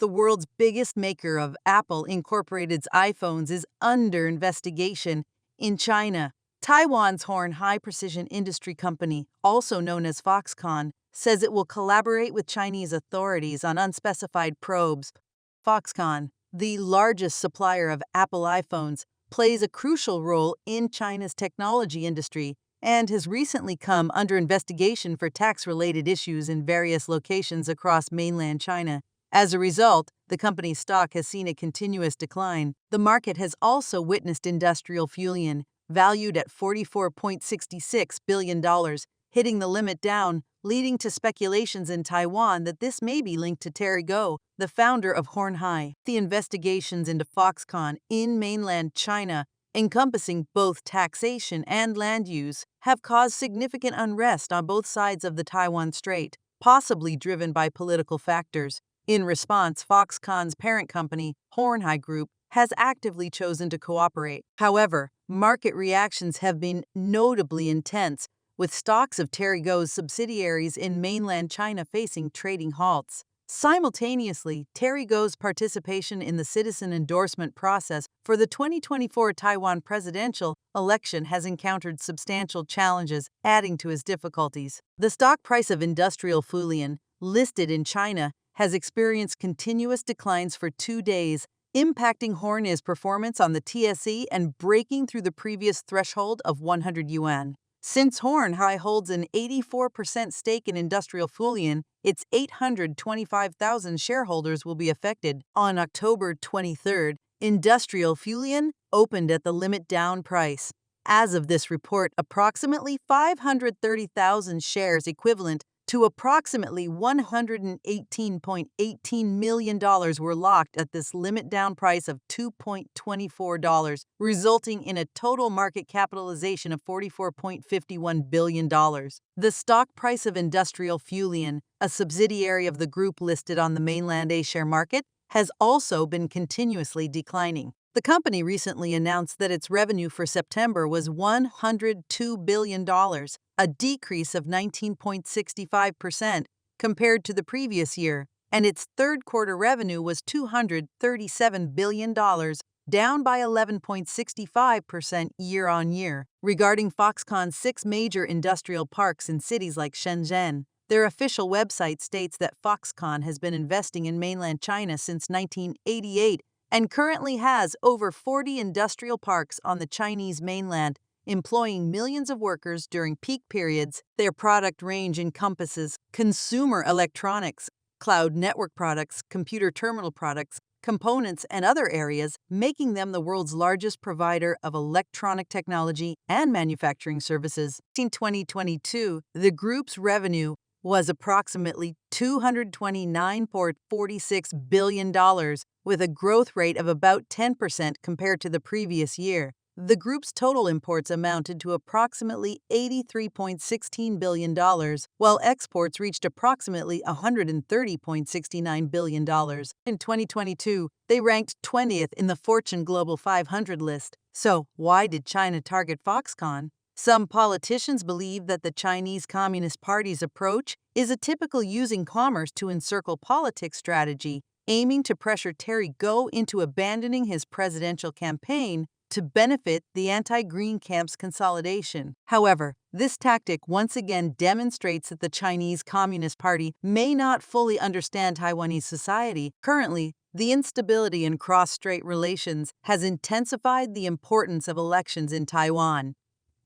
the world's biggest maker of Apple Incorporated's iPhones, is under investigation in China. Taiwan's Horn High Precision Industry Company, also known as Foxconn, says it will collaborate with Chinese authorities on unspecified probes. Foxconn, the largest supplier of Apple iPhones, plays a crucial role in China's technology industry and has recently come under investigation for tax-related issues in various locations across mainland China. As a result, the company's stock has seen a continuous decline. The market has also witnessed industrial Xi'an, valued at $44.66 billion, hitting the limit down, leading to speculations in Taiwan that this may be linked to Terry Gou, the founder of Horn High. The investigations into Foxconn in mainland China, encompassing both taxation and land use, have caused significant unrest on both sides of the Taiwan Strait, possibly driven by political factors. In response, Foxconn's parent company, Horn High Group, has actively chosen to cooperate. However, market reactions have been notably intense, with stocks of Terry Gou's subsidiaries in mainland China facing trading halts. Simultaneously, Terry Gou's participation in the citizen endorsement process for the 2024 Taiwan presidential election has encountered substantial challenges, adding to his difficulties. The stock price of industrial Xi'an, listed in China, has experienced continuous declines for 2 days, impacting Horn's performance on the TSE and breaking through the previous threshold of 100 yuan. Since Horn High holds an 84% stake in industrial Xi'an, its 825,000 shareholders will be affected. On October 23rd, industrial Xi'an opened at the limit down price. As of this report, approximately 530,000 shares, equivalent to approximately $118.18 million, were locked at this limit down price of $2.24, resulting in a total market capitalization of $44.51 billion. The stock price of industrial Xi'an, a subsidiary of the group listed on the mainland A-share market, has also been continuously declining. The company recently announced that its revenue for September was $102 billion, a decrease of 19.65% compared to the previous year, and its third-quarter revenue was $237 billion, down by 11.65% year-on-year. Regarding Foxconn's 6 major industrial parks in cities like Shenzhen, their official website states that Foxconn has been investing in mainland China since 1988 and currently has over 40 industrial parks on the Chinese mainland, employing millions of workers during peak periods. Their product range encompasses consumer electronics, cloud network products, computer terminal products, components, and other areas, making them the world's largest provider of electronic technology and manufacturing services. In 2022, the group's revenue was approximately $229.46 billion, with a growth rate of about 10% compared to the previous year. The group's total imports amounted to approximately $83.16 billion, while exports reached approximately $130.69 billion. In 2022, they ranked 20th in the Fortune Global 500 list. So, why did China target Foxconn? Some politicians believe that the Chinese Communist Party's approach is a typical using commerce to encircle politics strategy, aiming to pressure Terry Gou into abandoning his presidential campaign to benefit the anti-green camp's consolidation. However, this tactic once again demonstrates that the Chinese Communist Party may not fully understand Taiwanese society. Currently, the instability in cross-strait relations has intensified the importance of elections in Taiwan.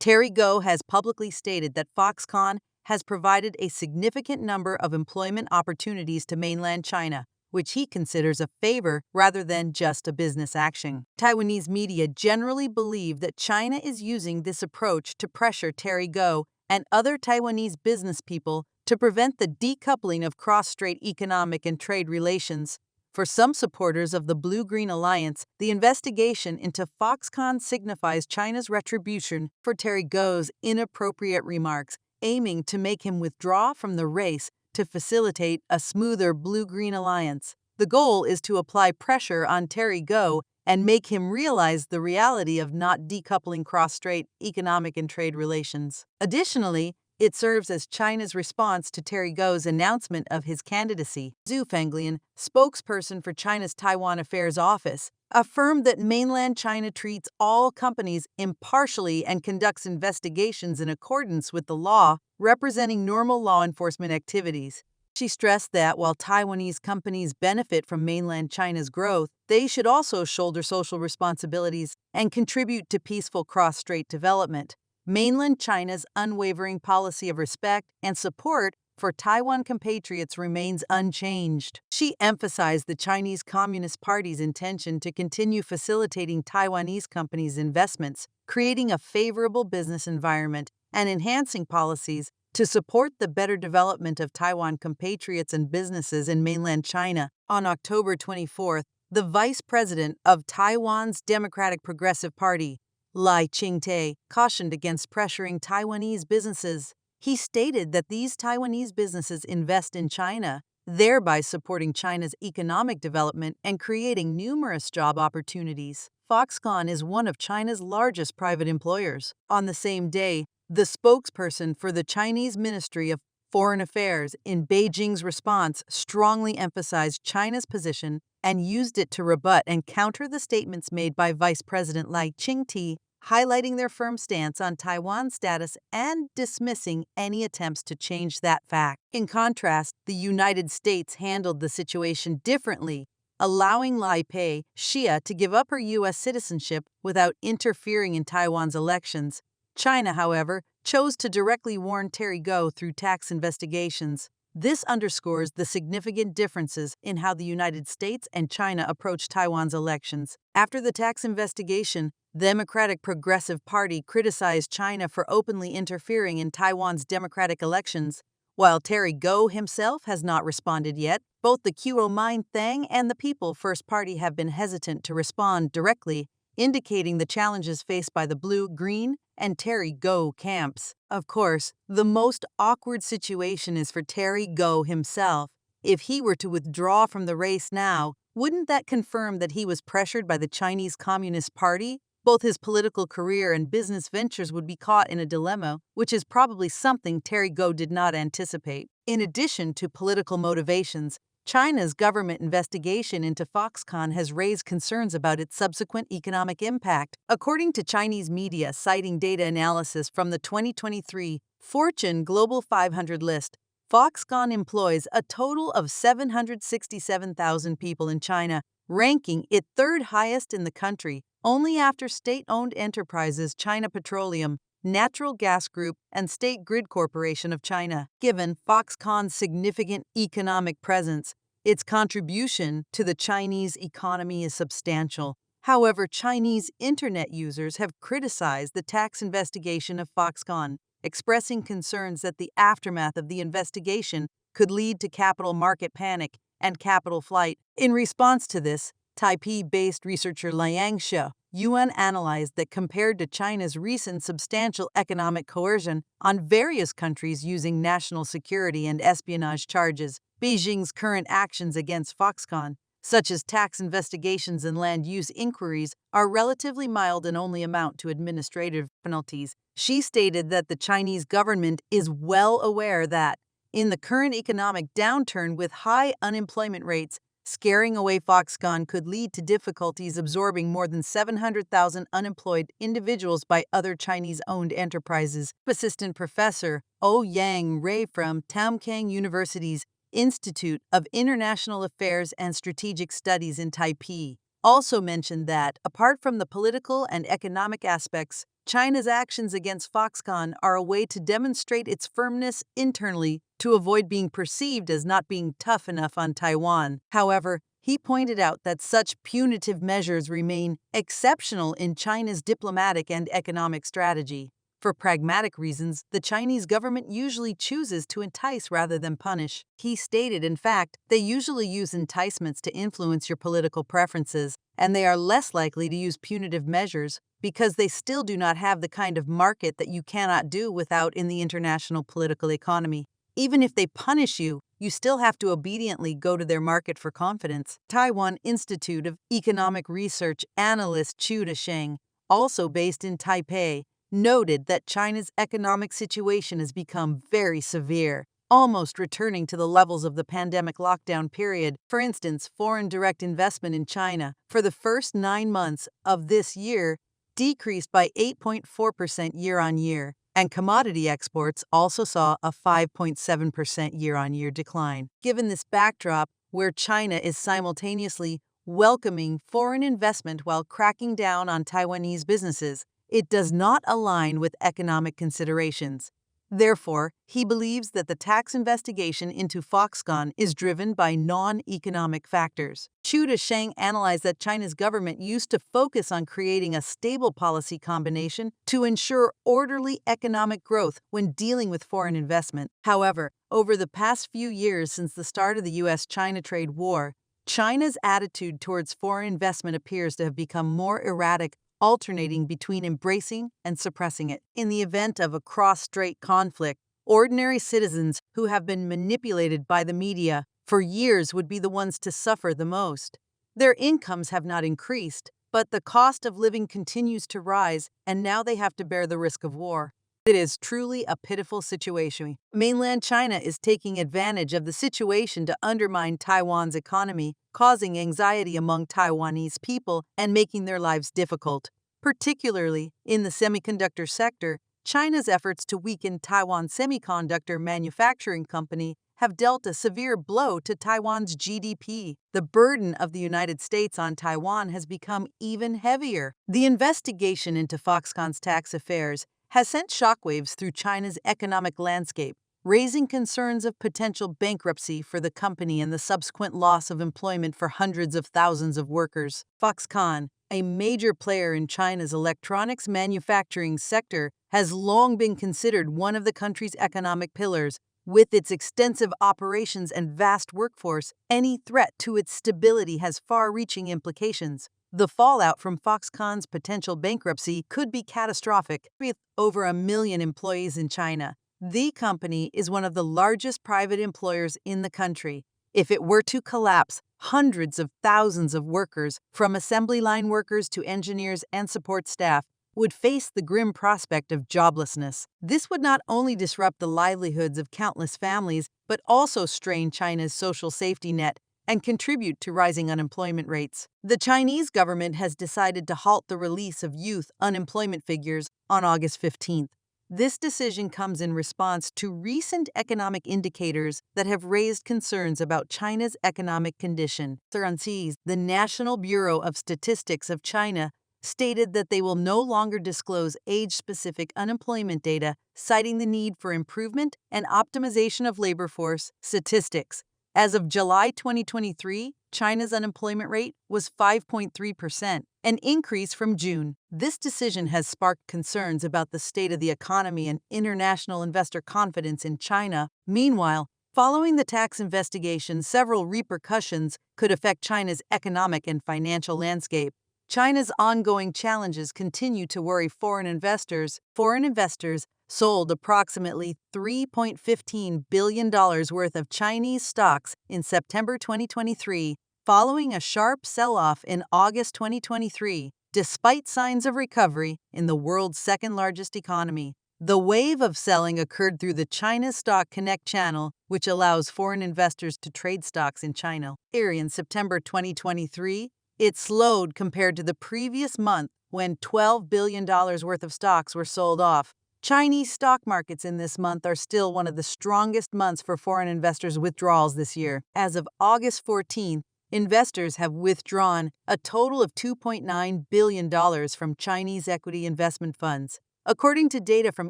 Terry Gou has publicly stated that Foxconn has provided a significant number of employment opportunities to mainland China, which he considers a favor rather than just a business action. Taiwanese media generally believe that China is using this approach to pressure Terry Gou and other Taiwanese business people to prevent the decoupling of cross-strait economic and trade relations. For some supporters of the Blue-Green Alliance, the investigation into Foxconn signifies China's retribution for Terry Gou's inappropriate remarks, aiming to make him withdraw from the race to facilitate a smoother Blue-Green Alliance. The goal is to apply pressure on Terry Gou and make him realize the reality of not decoupling cross-strait economic and trade relations. Additionally, It serves as China's response to Terry Gou's announcement of his candidacy. Zhu Fenglian, spokesperson for China's Taiwan Affairs Office, affirmed that mainland China treats all companies impartially and conducts investigations in accordance with the law, representing normal law enforcement activities. She stressed that while Taiwanese companies benefit from mainland China's growth, they should also shoulder social responsibilities and contribute to peaceful cross-strait development. Mainland China's unwavering policy of respect and support for Taiwan compatriots remains unchanged. She emphasized the Chinese Communist Party's intention to continue facilitating Taiwanese companies' investments, creating a favorable business environment, and enhancing policies to support the better development of Taiwan compatriots and businesses in mainland China. On October 24th, the vice president of Taiwan's Democratic Progressive Party, Lai Ching-te, cautioned against pressuring Taiwanese businesses. He stated that these Taiwanese businesses invest in China, thereby supporting China's economic development and creating numerous job opportunities. Foxconn is one of China's largest private employers. On the same day, the spokesperson for the Chinese Ministry of Foreign Affairs in Beijing's response strongly emphasized China's position and used it to rebut and counter the statements made by Vice President Lai Ching-te, highlighting their firm stance on Taiwan's status and dismissing any attempts to change that fact. In contrast, the United States handled the situation differently, allowing Lai Xi'an to give up her U.S. citizenship without interfering in Taiwan's elections. China, however, chose to directly warn Terry Gou through tax investigations. This underscores the significant differences in how the United States and China approach Taiwan's elections. After the tax investigation, the Democratic Progressive Party criticized China for openly interfering in Taiwan's democratic elections. While Terry Gou himself has not responded yet, both the Kuomintang and the People First Party have been hesitant to respond directly, indicating the challenges faced by the blue, green, and Terry Gou camps. Of course, the most awkward situation is for Terry Gou himself. If he were to withdraw from the race now, wouldn't that confirm that he was pressured by the Chinese Communist Party? Both his political career and business ventures would be caught in a dilemma, which is probably something Terry Gou did not anticipate. In addition to political motivations, China's government investigation into Foxconn has raised concerns about its subsequent economic impact. According to Chinese media citing data analysis from the 2023 Fortune Global 500 list, Foxconn employs a total of 767,000 people in China, ranking it third highest in the country, only after state-owned enterprises China Petroleum, Natural Gas Group, and State Grid Corporation of China. Given Foxconn's significant economic presence, its contribution to the Chinese economy is substantial. However, Chinese internet users have criticized the tax investigation of Foxconn, expressing concerns that the aftermath of the investigation could lead to capital market panic and capital flight. In response to this, Taipei-based researcher Liang Xi'an analyzed that compared to China's recent substantial economic coercion on various countries using national security and espionage charges, Beijing's current actions against Foxconn, such as tax investigations and land use inquiries, are relatively mild and only amount to administrative penalties. She stated that the Chinese government is well aware that, in the current economic downturn with high unemployment rates, scaring away Foxconn could lead to difficulties absorbing more than 700,000 unemployed individuals by other Chinese-owned enterprises. Assistant Professor Yang Rui from Tamkang University's Institute of International Affairs and Strategic Studies in Taipei also mentioned that, apart from the political and economic aspects, China's actions against Foxconn are a way to demonstrate its firmness internally to avoid being perceived as not being tough enough on Taiwan. However, he pointed out that such punitive measures remain exceptional in China's diplomatic and economic strategy. For pragmatic reasons, the Chinese government usually chooses to entice rather than punish. He stated, in fact, they usually use enticements to influence your political preferences, and they are less likely to use punitive measures because they still do not have the kind of market that you cannot do without in the international political economy. Even if they punish you, you still have to obediently go to their market for confidence. Taiwan Institute of Economic Research analyst Chu Desheng, also based in Taipei, noted that China's economic situation has become very severe, almost returning to the levels of the pandemic lockdown period. For instance, foreign direct investment in China for the first 9 months of this year decreased by 8.4% year-on-year, and commodity exports also saw a 5.7% year-on-year decline. Given this backdrop, where China is simultaneously welcoming foreign investment while cracking down on Taiwanese businesses, it does not align with economic considerations. Therefore, he believes that the tax investigation into Foxconn is driven by non-economic factors. Xi'an analyzed that China's government used to focus on creating a stable policy combination to ensure orderly economic growth when dealing with foreign investment. However, over the past few years since the start of the U.S.-China trade war, China's attitude towards foreign investment appears to have become more erratic, alternating between embracing and suppressing it. In the event of a cross-strait conflict, ordinary citizens who have been manipulated by the media for years would be the ones to suffer the most. Their incomes have not increased, but the cost of living continues to rise, and now they have to bear the risk of war. It is truly a pitiful situation. Mainland China is taking advantage of the situation to undermine Taiwan's economy, causing anxiety among Taiwanese people and making their lives difficult. Particularly in the semiconductor sector, China's efforts to weaken Taiwan's semiconductor manufacturing company have dealt a severe blow to Taiwan's GDP. The burden of the United States on Taiwan has become even heavier. The investigation into Foxconn's tax affairs has sent shockwaves through China's economic landscape, raising concerns of potential bankruptcy for the company and the subsequent loss of employment for hundreds of thousands of workers. Foxconn, a major player in China's electronics manufacturing sector, has long been considered one of the country's economic pillars. With its extensive operations and vast workforce, any threat to its stability has far-reaching implications. The fallout from Foxconn's potential bankruptcy could be catastrophic. With over 1 million employees in China, the company is one of the largest private employers in the country. If it were to collapse, hundreds of thousands of workers, from assembly line workers to engineers and support staff, would face the grim prospect of joblessness. This would not only disrupt the livelihoods of countless families, but also strain China's social safety net and contribute to rising unemployment rates. The Chinese government has decided to halt the release of youth unemployment figures on August 15th. This decision comes in response to recent economic indicators that have raised concerns about China's economic condition. The National Bureau of Statistics of China stated that they will no longer disclose age-specific unemployment data, citing the need for improvement and optimization of labor force statistics. As of July 2023, China's unemployment rate was 5.3%, an increase from June. This decision has sparked concerns about the state of the economy and international investor confidence in China. Meanwhile, following the tax investigation, several repercussions could affect China's economic and financial landscape. China's ongoing challenges continue to worry foreign investors. Foreign investors sold approximately $3.15 billion worth of Chinese stocks in September 2023, following a sharp sell-off in August 2023, despite signs of recovery in the world's second-largest economy. The wave of selling occurred through the China Stock Connect channel, which allows foreign investors to trade stocks in China. In September 2023, it slowed compared to the previous month when $12 billion worth of stocks were sold off. Chinese stock markets in this month are still one of the strongest months for foreign investors' withdrawals this year. As of August 14th, investors have withdrawn a total of $2.9 billion from Chinese equity investment funds. According to data from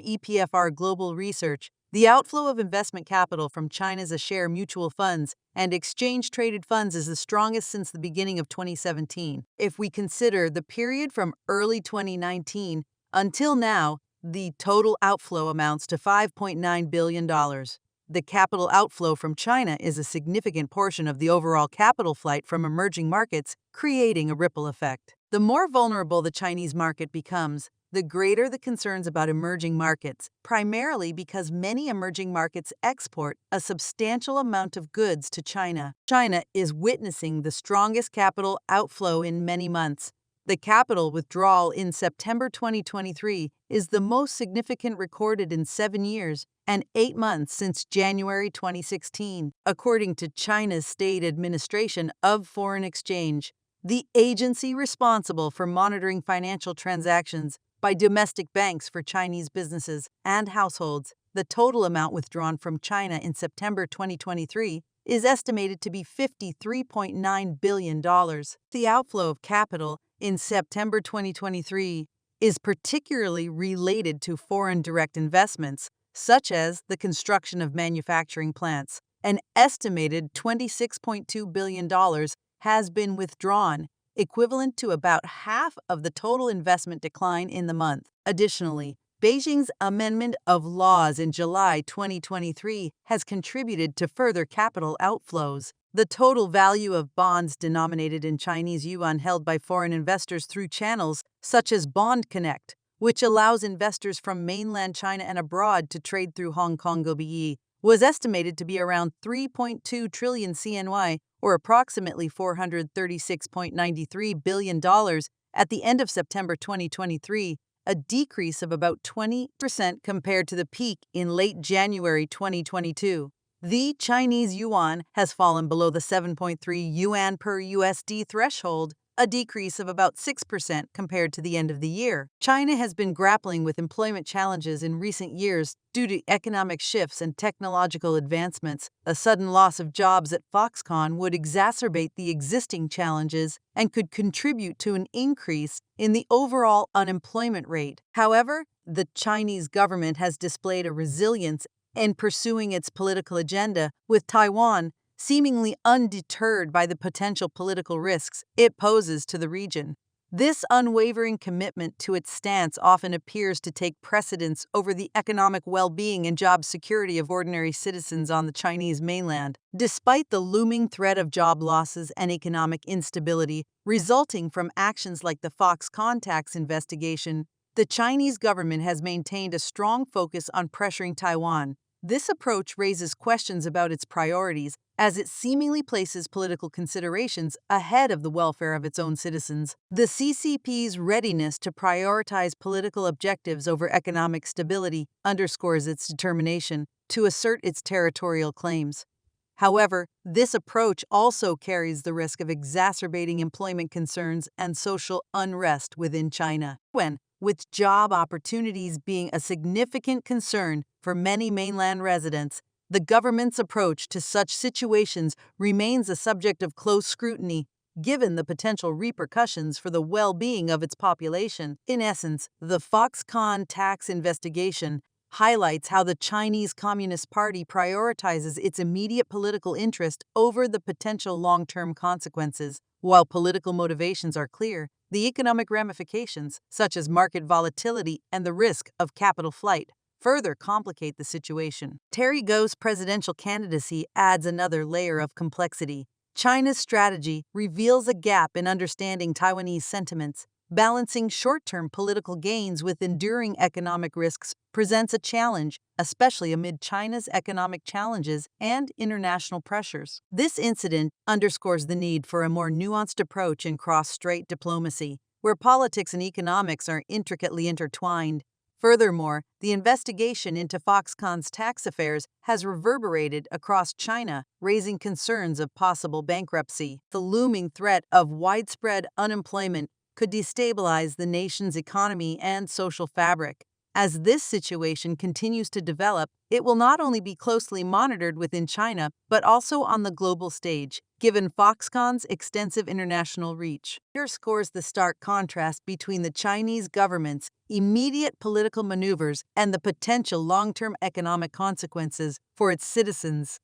EPFR Global Research, the outflow of investment capital from China's A-share mutual funds and exchange-traded funds is the strongest since the beginning of 2017. If we consider the period from early 2019 until now, the total outflow amounts to $5.9 billion. The capital outflow from China is a significant portion of the overall capital flight from emerging markets, creating a ripple effect. The more vulnerable the Chinese market becomes, the greater the concerns about emerging markets, primarily because many emerging markets export a substantial amount of goods to China. China is witnessing the strongest capital outflow in many months. The capital withdrawal in September 2023 is the most significant recorded in 7 years and 8 months since January 2016, according to China's State Administration of Foreign Exchange, the agency responsible for monitoring financial transactions by domestic banks for Chinese businesses and households. The total amount withdrawn from China in September 2023 is estimated to be $53.9 billion. The outflow of capital in September 2023 is particularly related to foreign direct investments, such as the construction of manufacturing plants. An estimated $26.2 billion has been withdrawn, equivalent to about half of the total investment decline in the month. Additionally, Beijing's amendment of laws in July 2023 has contributed to further capital outflows. The total value of bonds denominated in Chinese yuan held by foreign investors through channels such as Bond Connect, which allows investors from mainland China and abroad to trade through Hong Kong OBE, was estimated to be around 3.2 trillion CNY, or approximately $436.93 billion at the end of September 2023, a decrease of about 20% compared to the peak in late January 2022. The Chinese yuan has fallen below the 7.3 yuan per USD threshold, a decrease of about 6% compared to the end of the year. China has been grappling with employment challenges in recent years due to economic shifts and technological advancements. A sudden loss of jobs at Foxconn would exacerbate the existing challenges and could contribute to an increase in the overall unemployment rate. However, the Chinese government has displayed a resilience in pursuing its political agenda, with Taiwan seemingly undeterred by the potential political risks it poses to the region. This unwavering commitment to its stance often appears to take precedence over the economic well-being and job security of ordinary citizens on the Chinese mainland. Despite the looming threat of job losses and economic instability resulting from actions like the Foxconn tax investigation, the Chinese government has maintained a strong focus on pressuring Taiwan. This approach raises questions about its priorities, as it seemingly places political considerations ahead of the welfare of its own citizens. The CCP's readiness to prioritize political objectives over economic stability underscores its determination to assert its territorial claims. However, this approach also carries the risk of exacerbating employment concerns and social unrest within China. With job opportunities being a significant concern for many mainland residents, the government's approach to such situations remains a subject of close scrutiny, given the potential repercussions for the well-being of its population. In essence, the Foxconn tax investigation highlights how the Chinese Communist Party prioritizes its immediate political interest over the potential long-term consequences. While political motivations are clear, the economic ramifications, such as market volatility and the risk of capital flight, further complicate the situation. Terry Go's presidential candidacy adds another layer of complexity. China's strategy reveals a gap in understanding Taiwanese sentiments. Balancing short-term political gains with enduring economic risks presents a challenge, especially amid China's economic challenges and international pressures. This incident underscores the need for a more nuanced approach in cross-strait diplomacy, where politics and economics are intricately intertwined. Furthermore, the investigation into Foxconn's tax affairs has reverberated across China, raising concerns of possible bankruptcy. The looming threat of widespread unemployment could destabilize the nation's economy and social fabric. As this situation continues to develop, it will not only be closely monitored within China, but also on the global stage, given Foxconn's extensive international reach. It underscores the stark contrast between the Chinese government's immediate political maneuvers and the potential long-term economic consequences for its citizens.